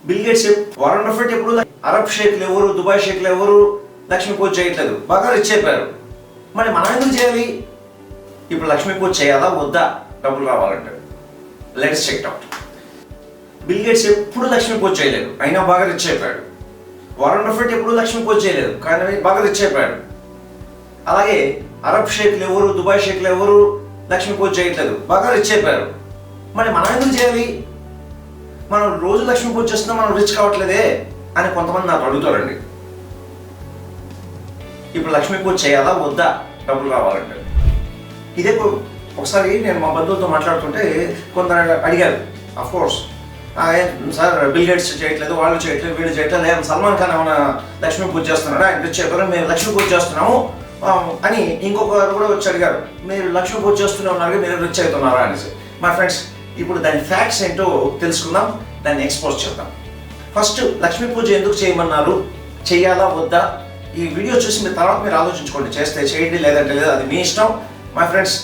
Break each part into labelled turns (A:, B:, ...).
A: Bill gates Warren Buffett ఎప్పుడు Arab షేక్లు ఎవరు, Dubai షేక్లు ఎవరు లక్ష్మీ పూజ చేయట్లేదు, బాగా రిచ్ అయిపోయారు. మరి మనం ఎందుకు చేయాలి? ఇప్పుడు లక్ష్మీ పూజ చేయాలా వద్దా డబ్బులు రావాలంటే? Let's check it out. Bill Gates ఎప్పుడు లక్ష్మీ పూజ చేయలేదు, అయినా బాగా రిచ్ అయిపోయాడు. వారన్ బఫెట్ ఎప్పుడు లక్ష్మీ పూజ చేయలేదు, కానీ బాగా రిచ్ అయిపోయాడు. అలాగే అరబ్ షేక్లు ఎవరు, దుబాయ్ షేక్లు ఎవరు లక్ష్మీ పూజ చేయట్లేదు, బాగా రిచ్ అయిపోయారు. మరి మనం ఎందుకు చేయాలి? మనం రోజు లక్ష్మీ పూజ చేస్తున్నాం, మనం రిచ్ కావట్లేదే అని కొంతమంది నాకు అడుగుతారండి. ఇప్పుడు లక్ష్మీ పూజ చేయాలా వద్దా డబ్బులు రావాలంటే? ఇదే ఒకసారి నేను మా బంధువులతో మాట్లాడుతుంటే కొందరు అడిగారు, of course sir bill gates చేయట్లేదు, వాళ్ళు చేయట్లేదు, వీళ్ళు చేయట్లేదు, సల్మాన్ ఖాన్ ఏమైనా లక్ష్మీ పూజ చేస్తున్నారా, ఆయన రిచ్ అయిపోయారు, మేము లక్ష్మీ పూజ చేస్తున్నాము అని ఇంకొకరు కూడా వచ్చి అడిగారు, మీరు లక్ష్మీ పూజ చేస్తూనే ఉన్నారు, మీరు రిచ్ అవుతున్నారా అనేసి. మా ఫ్రెండ్స్, ఇప్పుడు దాని ఫ్యాక్ట్స్ ఏంటో తెలుసుకుందాం, దాన్ని ఎక్స్పోజ్ చేద్దాం. ఫస్ట్ లక్ష్మీ పూజ ఎందుకు చేయమన్నారు, చెయ్యాలా వద్దా? ఈ వీడియో చూసి మీరు తర్వాత మీరు ఆలోచించుకోండి, చేస్తే చేయండి లేదంటే లేదు, అది మీ ఇష్టం. మై ఫ్రెండ్స్,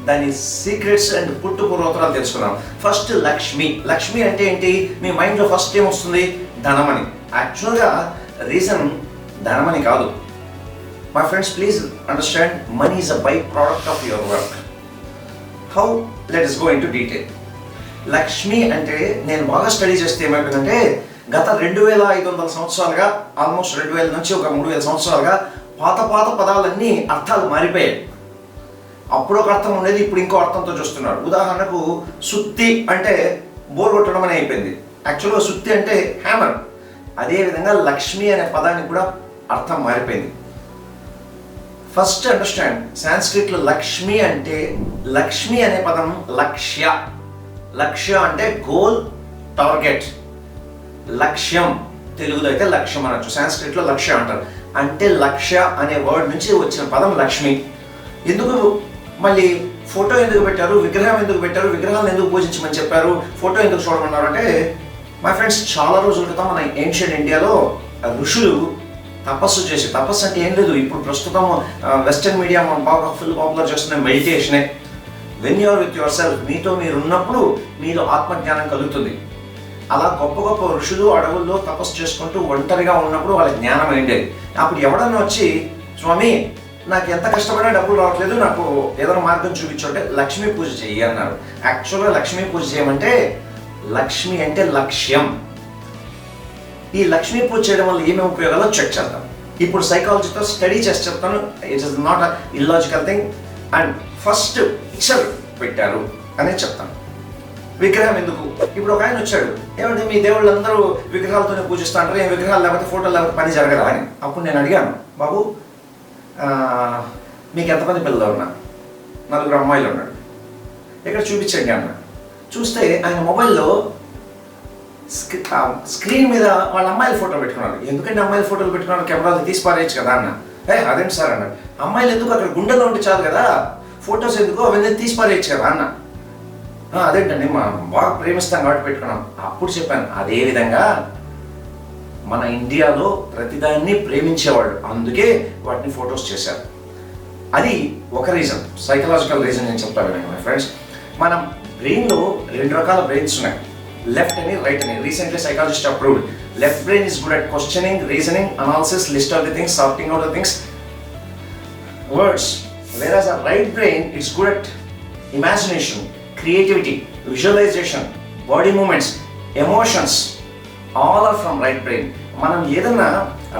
A: దాని సీక్రెట్స్ అండ్ పూర్వోత్తరాలు తెలుసుకున్నాం. ఫస్ట్ లక్ష్మి. లక్ష్మి అంటే ఏంటి? మీ మైండ్లో ఫస్ట్ ఏమొస్తుంది? ధనమని. యాక్చువల్గా రీజన్ ధనమని కాదు. My friends, please understand, money is a by product of your work. How? Let us go into detail. Lakshmi అంటే నేను బాగా స్టడీ చేస్తే ఏమైపోయిందంటే, గత 2500 సంవత్సరాలుగా, ఆల్మోస్ట్ 2000 నుంచి ఒక 3000 సంవత్సరాలుగా పాత పదాలన్నీ అర్థాలు మారిపోయాయి. అప్పుడు ఒక అర్థం ఉండేది, ఇప్పుడు ఇంకో అర్థంతో చూస్తున్నారు. ఉదాహరణకు సుత్తి అంటే బోర్ కొట్టడం అని అయిపోయింది. యాక్చువల్గా సుత్తి అంటే హ్యామర్. అదేవిధంగా లక్ష్మి అనే పదానికి కూడా అర్థం మారిపోయింది. ఫస్ట్ అండర్స్టాండ్, సాంస్క్రిట్లో లక్ష్మి అంటే, లక్ష్మి అనే పదం లక్ష్య. లక్ష్య అంటే గోల్, టార్గెట్, లక్ష్యం. తెలుగులో అయితే లక్ష్యం అనొచ్చు, సాంస్క్రిట్లో లక్ష్య అంటారు. అంటే లక్ష్య అనే వర్డ్ నుంచి వచ్చిన పదం లక్ష్మి. ఎందుకు మళ్ళీ ఫోటో ఎందుకు పెట్టారు, విగ్రహం ఎందుకు పెట్టారు, విగ్రహాలను ఎందుకు పూజించమని చెప్పారు, ఫోటో ఎందుకు చూడమన్నారు అంటే, మై ఫ్రెండ్స్, చాలా రోజుల క్రితం మన ఏన్షియంట్ ఇండియాలో ఋషులు తపస్సు చేసి, తపస్సు అంటే ఏం లేదు, ఇప్పుడు ప్రస్తుతం వెస్టర్న్ మీడియా బాగా ఫుల్ పాపులర్ చేస్తున్న మెడిటేషనే. When you're with yourself, మీతో మీరు ఉన్నప్పుడు మీలో ఆత్మజ్ఞానం కలుగుతుంది. అలా గొప్ప గొప్ప ఋషులు అడవుల్లో తపస్సు చేసుకుంటూ ఒంటరిగా ఉన్నప్పుడు వాళ్ళ జ్ఞానం ఏంటేది. అప్పుడు ఎవడన్నా వచ్చి, స్వామి నాకు ఎంత కష్టపడినా డబ్బులు రావట్లేదు, నాకు ఏదైనా మార్గం చూపించుంటే లక్ష్మీ పూజ చెయ్యి అన్నారు. యాక్చువల్గా లక్ష్మీ పూజ చేయమంటే, లక్ష్మి అంటే లక్ష్యం. ఈ లక్ష్మీ పూజ చేయడం వల్ల ఏమేమి ఉపయోగాలో చెక్ చేద్దాం. ఇప్పుడు సైకాలజీతో స్టడీ చేసి చెప్తాను. It is not a illogical thing. And first picture పెట్టారు అనేది చెప్తాను. విగ్రహం ఎందుకు? ఇప్పుడు ఒక ఆయన వచ్చాడు, ఏమంటే మీ దేవుళ్ళందరూ విగ్రహాలతోనే పూజిస్తూ అంటారు, ఏం విగ్రహాలు లేకపోతే ఫోటోలు లేకపోతే పని జరగదా అని. అప్పుడు నేను అడిగాను, బాబు మీకు ఎంతమంది పిల్లలు ఉన్నా? 4 అమ్మాయిలు ఉన్నాడు, ఇక్కడ చూపించండి అన్న. చూస్తే ఆయన మొబైల్లో స్క్రీన్ మీద వాళ్ళ అమ్మాయిల ఫోటో పెట్టుకున్నారు. ఎందుకంటే అమ్మాయిల ఫోటోలు పెట్టుకున్నారు, కెమెరాలు తీసి పారేయచ్చు కదా అన్న. అదేంటి సార్ అన్నాడు, అమ్మాయిలు ఎందుకు, అక్కడ గుండెలో ఉంటే చాలు కదా, ఫొటోస్ ఎందుకు, అవన్నీ తీసి పారేయచ్చు కదా అన్న. అదేంటండి, మనం బాగా ప్రేమిస్తాం కాబట్టి పెట్టుకున్నాం. అప్పుడు చెప్పాను, అదేవిధంగా మన ఇండియాలో ప్రతిదాన్ని ప్రేమించేవాళ్ళు, అందుకే వాటిని ఫొటోస్ చేశారు. అది ఒక రీజన్, సైకలాజికల్ రీజన్ నేను చెప్తాను మై ఫ్రెండ్స్. మనం బ్రెయిన్లో 2 రకాల బ్రెయిన్స్ ఉన్నాయి, లెఫ్ట్ అని రైట్ అని. Recently psychologist approved. Left brain is good at questioning, reasoning, analysis, list of the things, sorting out the things, words. Whereas our right brain is good at imagination, creativity, visualization, body movements, emotions. All are from right brain. మనం ఏదన్నా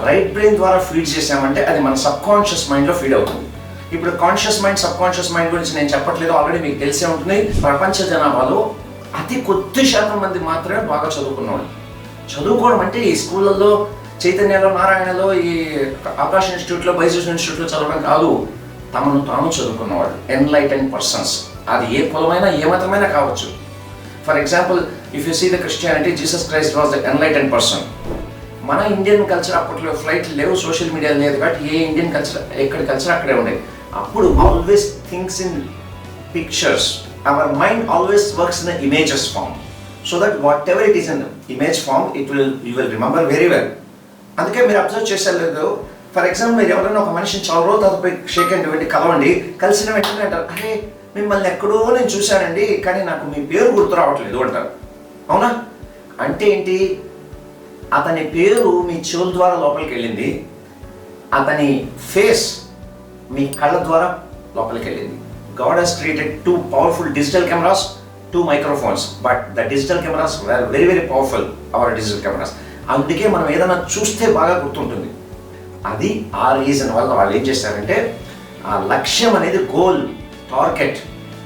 A: right brain ద్వారా feed చేసామంటే అది మన sub conscious మైండ్లో feed అవుతుంది. ఇప్పుడు conscious mind, sub conscious mind గురించి నేను చెప్పట్లేదు, ఆల్రెడీ మీకు తెలిసే ఉంటుంది. ప్రపంచ జనాభాలో అతి కొద్ది శాతం మంది మాత్రమే బాగా చదువుకున్నవాళ్ళు. చదువుకోవడం అంటే ఈ స్కూళ్ళల్లో, చైతన్యలో, నారాయణలో, ఈ ఆకాశ్ ఇన్స్టిట్యూట్లో, బైజూస్ ఇన్స్టిట్యూట్లో చదవడం కాదు, తమను తాను చదువుకున్నవాడు, ఎన్లైటెన్ పర్సన్స్. అది ఏ కులమైనా ఏ మతమైనా కావచ్చు. For example, if you see the Christianity, Jesus Christ was the enlighten person. మన ఇండియన్ కల్చర్ అప్పట్లో ఫ్లైట్లు లేవు, సోషల్ మీడియా లేదు, కాబట్టి ఏ ఇండియన్ కల్చర్ ఎక్కడ కల్చర్ అక్కడే ఉండేది. అప్పుడు always thinks in pictures. Our mind always works in the images form, so that whatever it is in the image form, you will remember very well. అందుకే మీరు observe చేసేలేదు. For example, మీరు ఎవరైనా ఒక మనిషిని చాలా రోజుల తర్వాత పోయి షేక్ హ్యాండ్ పెట్టి కలవండి, కలిసిన వెంటనే అంటారు, అరే మిమ్మల్ని ఎక్కడో నేను చూశానండి, కానీ నాకు మీ పేరు గుర్తు రావట్లేదు అంటారు. అవునా? అంటే ఏంటి? అతని పేరు మీ చెవుల ద్వారా లోపలికి వెళ్ళింది, అతని ఫేస్ మీ కళ్ళ ద్వారా లోపలికి వెళ్ళింది. God has created 2 powerful digital cameras, 2 microphones, but the digital cameras were very very powerful, our digital cameras. అందుకే మనం ఏదైనా చూస్తే బాగా గుర్తుంటుంది. అది ఆ రీజన్ వల్ల వాళ్ళు ఏం చేశారంటే ఆ లక్ష్యం అనేది గోల్, టార్గెట్.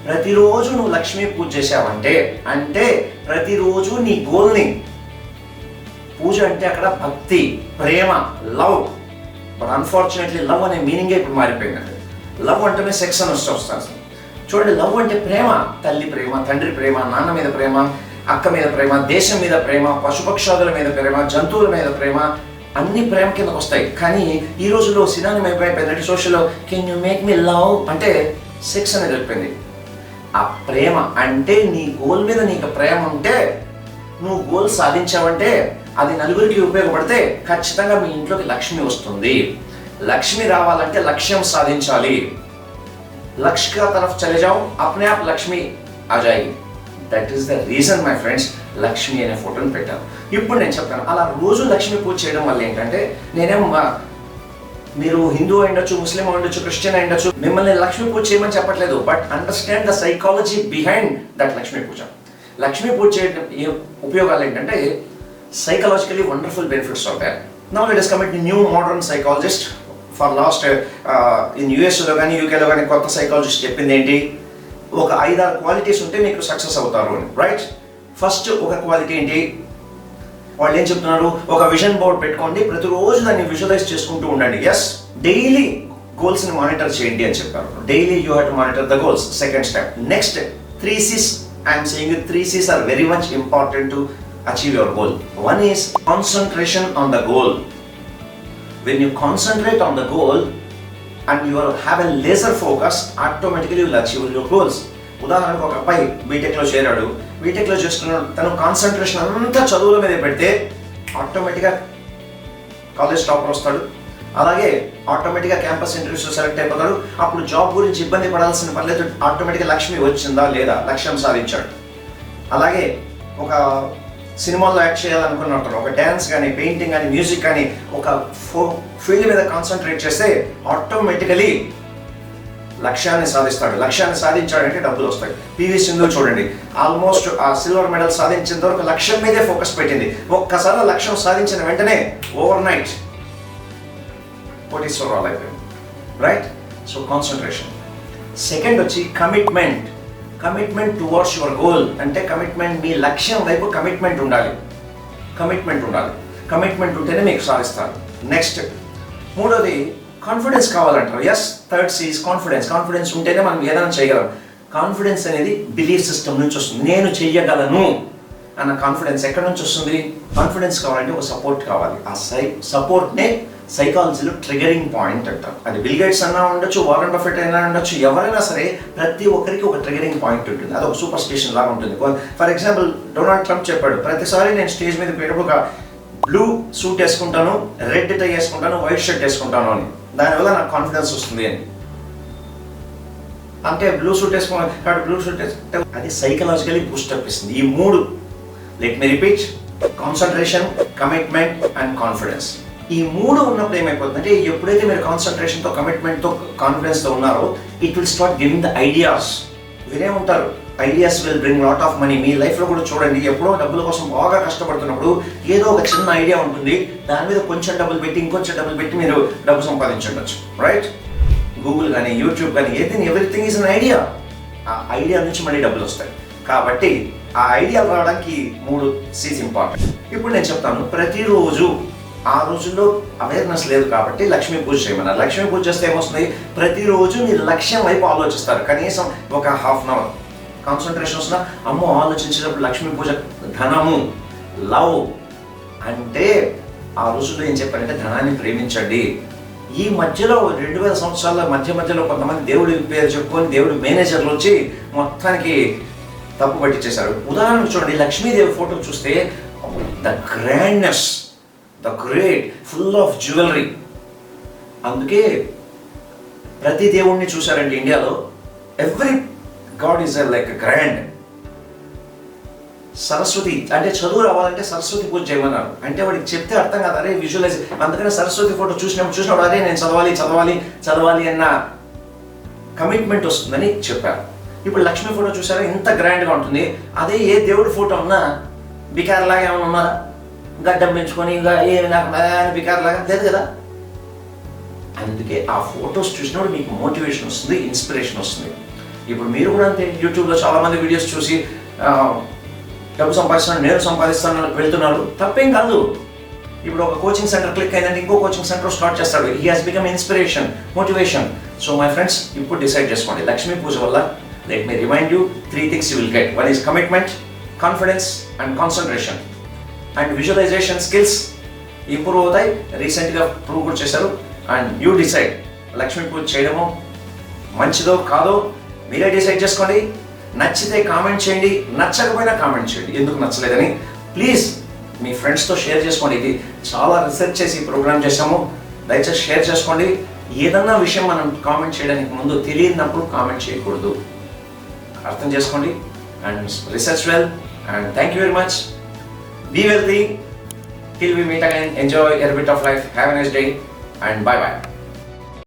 A: ప్రతిరోజు నువ్వు లక్ష్మీ పూజ చేసావంటే అంటే ప్రతిరోజు నీ గోల్ని, పూజ అంటే అక్కడ భక్తి, ప్రేమ, లవ్. బట్ అన్ఫార్చునేట్లీ లవ్ అనే మీనింగే ఇప్పుడు మారిపోయిందండి. లవ్ అంటేనే సెక్స్ అని వస్తాను. చూడండి, లవ్ అంటే ప్రేమ, తల్లి ప్రేమ, తండ్రి ప్రేమ, నాన్న మీద ప్రేమ, అక్క మీద ప్రేమ, దేశం మీద ప్రేమ, పశుపక్షాదుల మీద ప్రేమ, జంతువుల మీద ప్రేమ, అన్ని ప్రేమ కిందకు వస్తాయి. కానీ ఈ రోజుల్లో సినానిమ్ అయిపోయిందంటే సోషల్లో can you make me love అంటే సెక్స్ అనేది అయిపోయింది. ఆ ప్రేమ అంటే నీ గోల్ మీద నీకు ప్రేమ ఉంటే, నువ్వు గోల్ సాధించావంటే, అది నలుగురికి ఉపయోగపడితే ఖచ్చితంగా మీ ఇంట్లోకి లక్ష్మి వస్తుంది. లక్ష్మి రావాలంటే లక్ష్యం సాధించాలి. లక్ష్య కా తరఫ్ చలే జాओ, अपने आप లక్ష్మి ఆ जाएगी. That is the reason my friends Lakshmi అనే ఫోటోని పెట్టాను. ఇప్పుడు నేను చెప్తాను, అలా రోజు లక్ష్మి పూజ చేయడం వల్ల ఏంటంటే, మీరు హిందూ అయ్యుండొచ్చు, ముస్లిం అయ్యుండొచ్చు, క్రిస్టియన్ అయ్యుండొచ్చు, మిమ్మల్ని లక్ష్మీ పూజ చేయమని చెప్పట్లేదు. But understand the psychology behind that Lakshmi puja. Lakshmi puja చేయడం ఉపయోగాలు ఏంటంటే psychologically wonderful benefits are there. Now let us commit new modern psychologist. For last in యూఎస్లో కానీ యూకేలో కానీ కొత్త సైకాలజిస్ట్ చెప్పింది ఏంటి, ఒక 5-6 క్వాలిటీస్ ఉంటే మీకు సక్సెస్ అవుతారు అని. రైట్? ఫస్ట్ ఒక క్వాలిటీ ఏంటి, వాళ్ళు ఏం చెప్తున్నారు, ఒక విజన్ బోర్డ్ పెట్టుకోండి, ప్రతిరోజు దాన్ని విజువలైజ్ చేసుకుంటూ ఉండండి. ఎస్, డైలీ గోల్స్ని మానిటర్ చేయండి అని చెప్పారు. Daily you have to monitor the goals. Second step. Next 3 C's. I'm saying 3 C's are very much important to achieve your goal. One is concentration on the goal. When you concentrate on the goal and you have a laser focus, automatically you will achieve your goals. ఉదాహరణకు ఒక అబ్బాయి బీటెక్లో చేరాడు, బీటెక్లో చేస్తున్నాడు, తను concentration అంతా చదువుల మీద పెడితే ఆటోమేటిక్గా కాలేజ్ టాపర్ వస్తాడు. అలాగే ఆటోమేటిక్గా క్యాంపస్ ఇంటర్వ్యూస్లో సెలెక్ట్ అయిపోతాడు. అప్పుడు జాబ్ గురించి ఇబ్బంది పడాల్సిన పర్లేదు, ఆటోమేటిక్గా లక్ష్మి వచ్చిందా లేదా, లక్ష్యం సాధించాడు. అలాగే ఒక సినిమాల్లో యాక్ట్ చేయాలనుకున్నట్టు ఒక డ్యాన్స్ కానీ, పెయింటింగ్ కానీ, మ్యూజిక్ కానీ ఒక ఫీల్డ్ మీద కాన్సన్ట్రేట్ చేస్తే ఆటోమేటికలీ లక్ష్యాన్ని సాధిస్తాడు. లక్ష్యాన్ని సాధించాడంటే డబ్బులు వస్తాయి. పివి సింధు చూడండి, ఆల్మోస్ట్ ఆ సిల్వర్ మెడల్ సాధించేంత వరకు లక్ష్యం మీదే ఫోకస్ పెట్టింది. ఒక్కసారి లక్ష్యం సాధించిన వెంటనే ఓవర్ నైట్ కోటీశ్వరరావు అయిపోయింది. రైట్? So concentration. సెకండ్ వచ్చి commitment. Commitment towards your goal అంటే కమిట్మెంట్, మీ లక్ష్యం వైపు కమిట్మెంట్ ఉండాలి. కమిట్మెంట్ ఉంటేనే మీకు సాధిస్తారు. నెక్స్ట్ మూడోది కాన్ఫిడెన్స్ కావాలంటారు. Yes, third C is confidence ఉంటేనే మనం ఏదైనా చేయగలం. కాన్ఫిడెన్స్ అనేది బిలీఫ్ సిస్టమ్ నుంచి వస్తుంది. నేను చెయ్యగలను అన్న కాన్ఫిడెన్స్ ఎక్కడి నుంచి వస్తుంది? కాన్ఫిడెన్స్ కావాలంటే ఒక సపోర్ట్ కావాలి. ఆ సపోర్ట్నే సైకాలజీలో ట్రిగరింగ్ పాయింట్ అంటారు. అది బిల్ గేట్స్ అన్నా ఉండొచ్చు, వారెన్ బఫెట్ అయినా ఉండొచ్చు, ఎవరైనా సరే ప్రతి ఒక్కరికి ఒక ట్రిగరింగ్ పాయింట్ ఉంటుంది. అది ఒక సూపర్ స్టేషన్ లాగా ఉంటుంది. ఫర్ ఎగ్జాంపుల్ డొనాల్డ్ ట్రంప్ చెప్పాడు, ప్రతిసారి నేను స్టేజ్ మీద పోయేటప్పుడు ఒక బ్లూ సూట్ వేసుకుంటాను, రెడ్ టై వేసుకుంటాను, వైట్ షర్ట్ వేసుకుంటాను అని. దానివల్ల నాకు కాన్ఫిడెన్స్ వస్తుంది అని. అంటే బ్లూ సూట్ వేసుకోవాలి కాబట్టి బ్లూ సూట్ వేసుకుంటే అది సైకలాజికలీ బూస్టప్ ఇస్తుంది. ఈ మూడు, let me repeat, concentration, commitment and confidence. ఈ మూడు ఉన్నప్పుడు ఏమైపోతుందంటే, ఎప్పుడైతే మీరు కాన్సన్ట్రేషన్తో, కమిట్మెంట్తో, కాన్ఫిడెన్స్తో ఉన్నారో, it will start giving the ideas. వినే ఉంటారు, ideas will bring lot of money. మీ లైఫ్లో కూడా చూడండి, ఎప్పుడో డబ్బుల కోసం బాగా కష్టపడుతున్నప్పుడు ఏదో ఒక చిన్న ఐడియా ఉంటుంది, దాని మీద కొంచెం డబ్బులు పెట్టి, ఇంకొంచెం డబ్బులు పెట్టి మీరు డబ్బు సంపాదించవచ్చు. రైట్? గూగుల్ కానీ, యూట్యూబ్ కానీ, ఎవ్రీథింగ్ ఈజ్ అన్ ఐడియా. ఆ ఐడియా నుంచి మళ్ళీ డబ్బులు వస్తాయి. కాబట్టి ఆ ఐడియా రావడానికి 3 C's ఇంపార్టెంట్. ఇప్పుడు నేను చెప్తాను, ప్రతిరోజు, ఆ రోజుల్లో అవేర్నెస్ లేదు కాబట్టి లక్ష్మీ పూజ చేయమన్నారు. లక్ష్మీ పూజ చేస్తే ఏమొస్తుంది, ప్రతిరోజు మీరు లక్ష్యం వైపు ఆలోచిస్తారు. కనీసం ఒక ½ hour కాన్సన్ట్రేషన్ వస్తున్నా, అమ్మో ఆలోచించేటప్పుడు లక్ష్మీ పూజ, ధనము, లవ్ అంటే ఆ రోజుల్లో ఏం చెప్పారంటే ధనాన్ని ప్రేమించండి. ఈ మధ్యలో 2000 సంవత్సరాల మధ్యలో కొంతమంది దేవుడి పేరు చెప్పుకొని దేవుడి మేనేజర్లు వచ్చి మొత్తానికి తప్పు పట్టించేశారు. ఉదాహరణకు చూడండి, లక్ష్మీదేవి ఫోటో చూస్తే the grandness, the great, full of jewellery. అందుకే ప్రతి దేవుణ్ణి చూశారండి ఇండియాలో, every God is like grand. Saraswati అంటే చదువు రావాలంటే సరస్వతి పూజ చేయమన్నారు. అంటే వాడికి చెప్తే అర్థం కాదు, అరే విజువలైజ్. అందుకనే సరస్వతి ఫోటో చూసినప్పుడు అరే నేను చదవాలి అన్న కమిట్మెంట్ వస్తుందని చెప్పారు. ఇప్పుడు లక్ష్మీ ఫోటో చూసారా ఇంత గ్రాండ్గా ఉంటుంది. అదే ఏ దేవుడి ఫోటో ఉన్నా బికార్లాగా ఏమైనా ఉన్నారా? గడ్డం పెంచుకొని ఇంకా ఏమి బికార్లాగా లేదు కదా. అందుకే ఆ ఫొటోస్ చూసినప్పుడు మీకు మోటివేషన్ వస్తుంది, ఇన్స్పిరేషన్ వస్తుంది. ఇప్పుడు మీరు కూడా అంతే, యూట్యూబ్లో చాలామంది వీడియోస్ చూసి డబ్బు సంపాదిస్తున్నాను, నేను సంపాదిస్తాను వెళ్తున్నారు, తప్పేం కాదు. ఇప్పుడు ఒక కోచింగ్ సెంటర్ క్లిక్ అయిందంటే ఇంకో కోచింగ్ సెంటర్ స్టార్ట్ చేస్తాడు. He has become inspiration, motivation. So my friends, ఇప్పుడు డిసైడ్ చేసుకోండి, లక్ష్మీ పూజ వల్ల let me remind you 3 things you will get. One is commitment, confidence and concentration. And visualization skills improve అవుతాయి. రీసెంట్గా prove కూడా చేశారు. And you decide Lakshmi పూజ చేయడమో మంచిదో కాదో మీరే డిసైడ్ చేసుకోండి. నచ్చితే కామెంట్ చేయండి, నచ్చకపోయినా కామెంట్ చేయండి ఎందుకు నచ్చలేదని. ప్లీజ్ మీ ఫ్రెండ్స్తో షేర్ చేసుకోండి. ఇది చాలా రీసెర్చ్ చేసి ప్రోగ్రామ్ చేసాము, దయచేసి షేర్ చేసుకోండి. ఏదన్నా విషయం మనం కామెంట్ చేయడానికి ముందు తెలియనప్పుడు కామెంట్ చేయకూడదు, అర్థం చేసుకోండి. And research well and thank you very much. Be healthy till we meet again. Enjoy a bit of life. Have a nice day and bye bye.